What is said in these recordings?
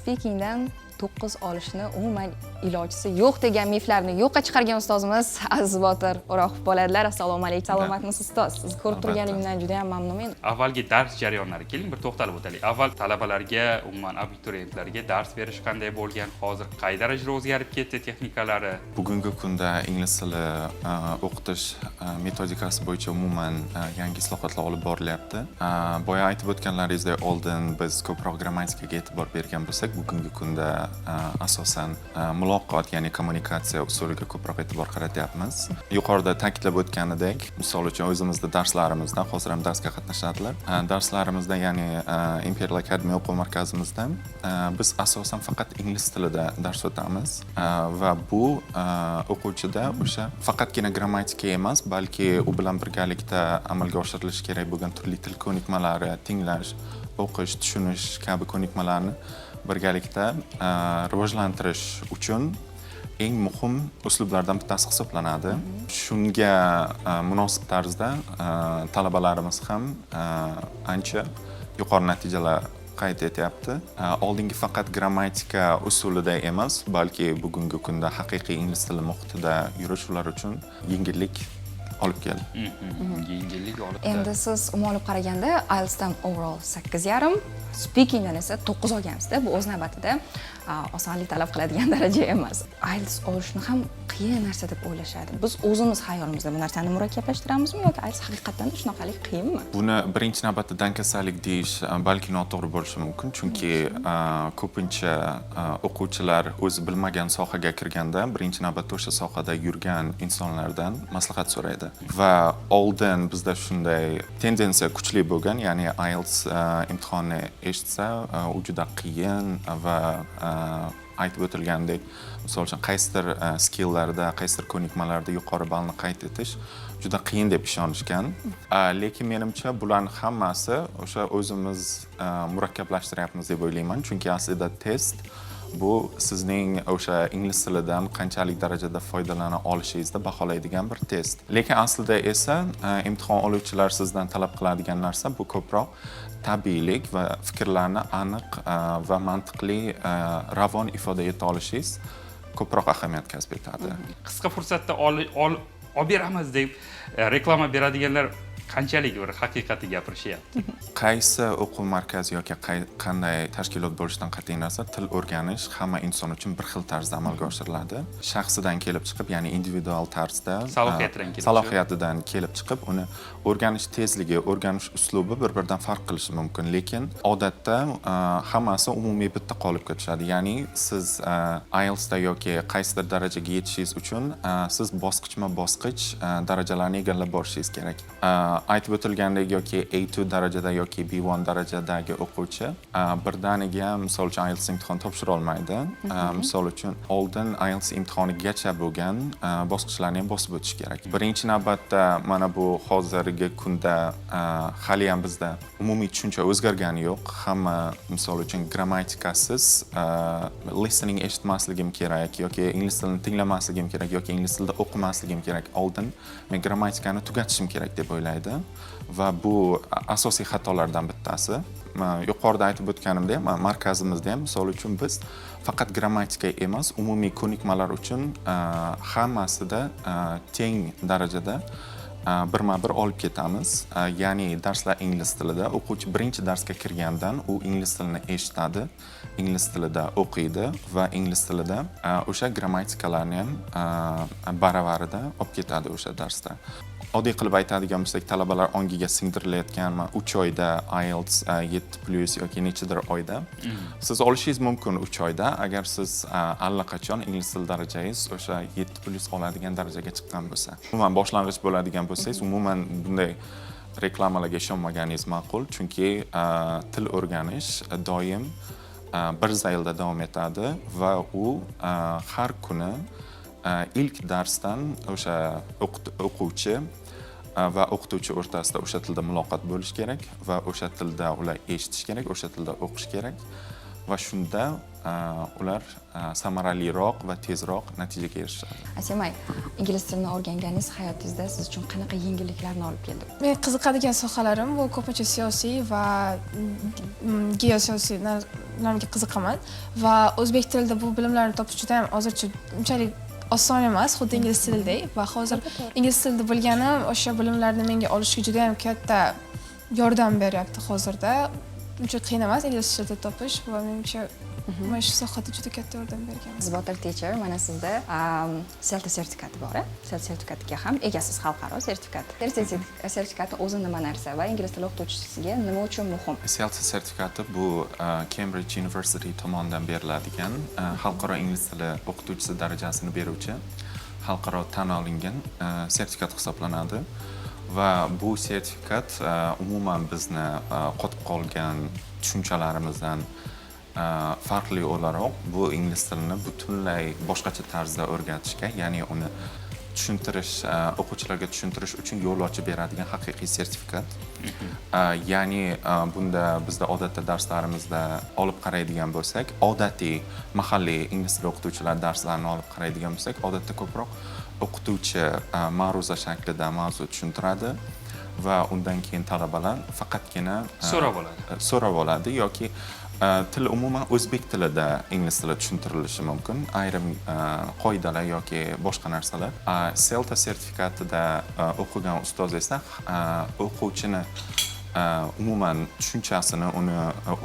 speakingdan 9 olishni umuman ilojisi yo'q degan miflarni yo'qqa chiqargan ustozimiz Aziz Botir O'roqov bo'ladilar. Assalomu alaykum. Salomatmisiz ustoz? Sizni ko'rib turganimdan juda ham mamnunman. Avvalgi dars jarayonlariga keling bir to'xtalib o'taylik. Avval talabalarga, umuman abituriyentlarga dars berish qanday bo'lgan, hozir qay darajada o'zgarib ketdi texnikalari? Bugungi kunda ingliz tili o'qitish metodikasi bo'yicha umuman yangi islohotlar olib borilyapti. Boya aytib o'tganlaringizdek, oldin biz ko'proq grammatikaga e'tibor bergan bo'lsak, bugungi kunda asosan muloqot, ya'ni kommunikatsiya usuliga ko'proq e'tibor qaratyapmiz. Yuqorida ta'kidlab o'tganidek, misol uchun o'zimizda darslarimizda, hozir ham darsga qatnashadilar. Darslarimizda, ya'ni Imperial Academy o'quv markazimizda biz asosan faqat ingliz tilida dars o'tamiz va bu o'quvchida o'sha faqatgina grammatika emas, balki u bilan birgalikda amalga oshirilishi kerak bo'lgan turli til ko'nikmalari, tinglash, o'qish, tushunish kabi ko'nikmalarni birgalikda rivojlantirish uchun eng muhim uslublardan bittasi hisoblanadi. Shunga munosib tarzda talabalarimiz ham ancha yuqori natijalar qayd etyapti. Oldingi faqat grammatika usulida emas, balki bugungi kunda haqiqiy ingliz tili muhitida yurish ular uchun yengillik olib keldi. Yengillik olib keldi. Endi siz umuman olib qaraganda IELTSdan overall 8,5, speakingdan esa 9 olgansizda. Bu o'z navbatida osonlik talab qiladigan daraja emas. IELTS olishni ham qiyin narsa deb o'ylashadi. Biz o'zimiz xayolimizda bu narsani murakkablashtiraamizmi yoki IELTS haqiqatan shunaqalik qiyinmi? Buni birinchi navbatda dangasalik deyish balki noto'g'ri bo'lishi mumkin, chunki ko'pincha o'quvchilar o'zi bilmagan sohaga kirganda birinchi navbatda o'sha sohada yurgan insonlardan maslahat so'raydi. Va oldin bizda shunday tendensiya kuchli bo'lgan, ya'ni IELTS imtihonni eshitsa, u juda qiyin va aytib o'tilgandek, misol uchun qaysidir skilllarda, qaysidir ko'nikmalarda yuqori ballni qayd etish juda qiyin deb ishonishgan. Lekin menimcha bularning hammasi o'sha o'zimiz murakkablashtiryapmiz deb o'ylayman, chunki aslida test bu sizning o'sha ingliz tilidan qanchalik darajada foydalana olishingizni baholaydigan bir test. Lekin aslida esa imtihon oluvchilar sizdan talab qiladigan narsa bu ko'proq tabiiylik va fikrlarni aniq va mantiqli ravon ifoda eta olishingiz ko'proq ahamiyat kasb etadi. Qisqa fursatda olib beramiz deb reklama beradiganlar qanchalik bir haqiqatni gapirishyapti? Qaysi o'quv markazi yoki qanday tashkilot bo'lishidan qat'iy nazar, til o'rganish hamma inson uchun bir xil tarzda amalga oshiriladi. Shaxsidan kelib chiqib, ya'ni individual tarzda, salohiyatidan kelib chiqib, uni o'rganish tezligi, o'rganish uslubi bir-biridan farq qilishi mumkin, lekin odatda hammasi umumiy bitta qolipga tushadi. Ya'ni siz IELTSda yoki qaysidir darajaga yetishingiz uchun siz bosqichma-bosqich darajalarni egallab borishingiz kerak. Aytib o'tilgandek, yoki A2 darajada yoki B1 darajadagi o'quvchi birdaniga misol uchun IELTS imtihon topshira olmaydi. Misol uchun oldin IELTS imtihonigacha bo'lgan bosqichlarni ham bosib o'tish kerak. Birinchi navbatda mana bu hozirgi kunda hali ham bizda umumiy tushuncha o'zgargani yo'q. Hamma misol uchun grammatikasiz listening eshitmasligim kerak yoki ingliz tilini tinglamasligim kerak yoki ingliz tilida o'qimasligim kerak. Oldin men grammatikani tugatishim kerak deb o'ylaydi va bu asosiy xatolardan bittasi. Yuqorida aytib o'tganimdek, markazimizda ham misol uchun biz faqat grammatika emas, umumiy ko'nikmalar uchun hammasida teng darajada birma-bir olib ketamiz. Ya'ni darslar ingliz tilida, o'quvchi birinchi darsga kirgandan u ingliz tilini eshitadi, ingliz tilida o'qiydi va ingliz tilida o'sha grammatikalarni ham baravarida olib ketadi o'sha darsda. Oddiy qilib aytadigan bo'lsak, talabalar ongiga singdirilayotgan 3 oyda IELTS 7+ yoki nechadir oyda siz olishingiz mumkin 3 oyda, agar siz allaqachon ingliz tili darajangiz o'sha 7+ oladigan darajaga chiqqan bo'lsa. Umuman boshlang'ich bo'ladigan bo'lsangiz, umuman bunday reklamalarga ishonmaganingiz ma'qul, chunki til o'rganish doim bir zaylda davom etadi va u har kuni ilk darsdan o'sha o'quvchi va o'qituvchi o'rtasida o'sha tilda muloqot bo'lish kerak va o'sha tilda ular eshitish kerak, o'sha tilda o'qish kerak va shunda ular samaraliroq va tezroq natijaga erishadi. Asimay, ingliz tilini o'rganganingiz hayotingizda siz uchun qanaqa yengilliklarni olib keldi? Men qiziqadigan sohalarim bu ko'pincha siyosiy va geosiyosiylarga qiziqaman va o'zbek tilida bu bilimlarni topish juda ham hozircha unchalik oson emas, xuddi ingliz tilidek va hozir ingliz tilida bo'lganim o'sha bilimlarni menga olishga juda ham katta yordam beryapti hozirda. Uncha qiyin emas ingliz tilida topish va menimcha mana shu sohada juda katta yordam bergan. Siz Botir teacher, mana sizda CELTA sertifikati bor. CELTA sertifikatiga ham egasiz xalqaro sertifikat. CELTA sertifikati o'zi nima narsa va ingliz tili o'qituvchisiga nima uchun muhim? CELTA sertifikati bu Cambridge University tomonidan beriladigan xalqaro ingliz tili o'qituvchisi darajasini beruvchi xalqaro tan olingan sertifikat hisoblanadi. Va bu sertifikat umuman bizni qotib qolgan tushunchalarimizdan farqli o'laroq bu ingliz tilini butunlay boshqacha tarzda o'rgatishga, ya'ni uni tushuntirish, o'quvchilarga tushuntirish uchun yo'l ochib beradigan haqiqiy sertifikat. Ya'ni bunda bizda odatda darslarimizda olib qaraydigan bo'lsak, odatiy mahalliy ingliz tili o'qituvchilar darslarini olib qaraydigan bo'lsak, odatda ko'proq o'qituvchi ma'ruza shaklida mavzu tushuntiradi va undan keyin talabalar faqatgina so'rab oladi yoki til umuman o'zbek tilida ingliz tili tushuntirilishi mumkin, ayrim qoidalar yoki boshqa narsalar. CELTA sertifikatida o'qigan ustoz esa o'quvchini umuman tushunchasini, uni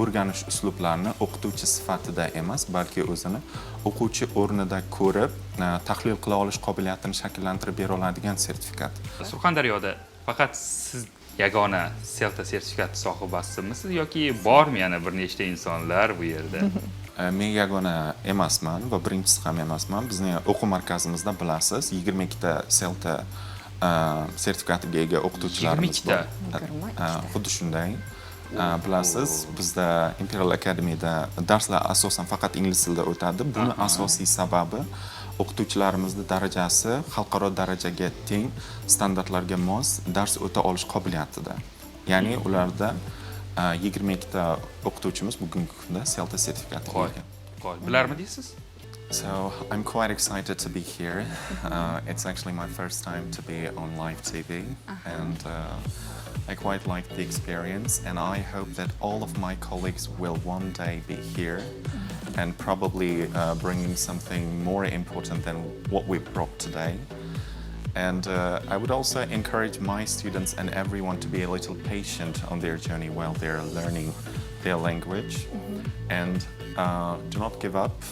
o'rganish uslublarini o'qituvchi sifatida emas, balki o'zini o'quvchi o'rnida ko'rib, tahlil qila olish qobiliyatini shakllantirib bera oladigan sertifikat. Surxondaryoda faqat siz yagona CELTA sertifikati sohibasimisiz yoki bormi yana bir nechta insonlar bu yerda? Men yagona emasman va birinchisi ham emasman. Bizning o'quv markazimizda bilasiz, 22 ta CELTA sertifikatiga ega o'qituvchilarimiz bor. Xuddi shunday. Bilasiz, bizda Imperial Academy'da darslar asosan faqat ingliz tilida o'tadi. Buni asosiy sababi o'qituvchilarimizning darajasi xalqaro darajaga teng, standartlarga mos dars o'ta olish qobiliyatida. Ya'ni ularda 22 ta o'qituvchimiz bugungi kunda CELTA sertifikatiga ega. Bilarmi deysiz? So I'm quite excited to be here. It's actually my first time to be on live TV, and I quite like the experience, and I hope that all of my colleagues will one day be here and probably bringing something more important than what we brought today. And I would also encourage my students and everyone to be a little patient on their journey while they're learning their language. And do not give up.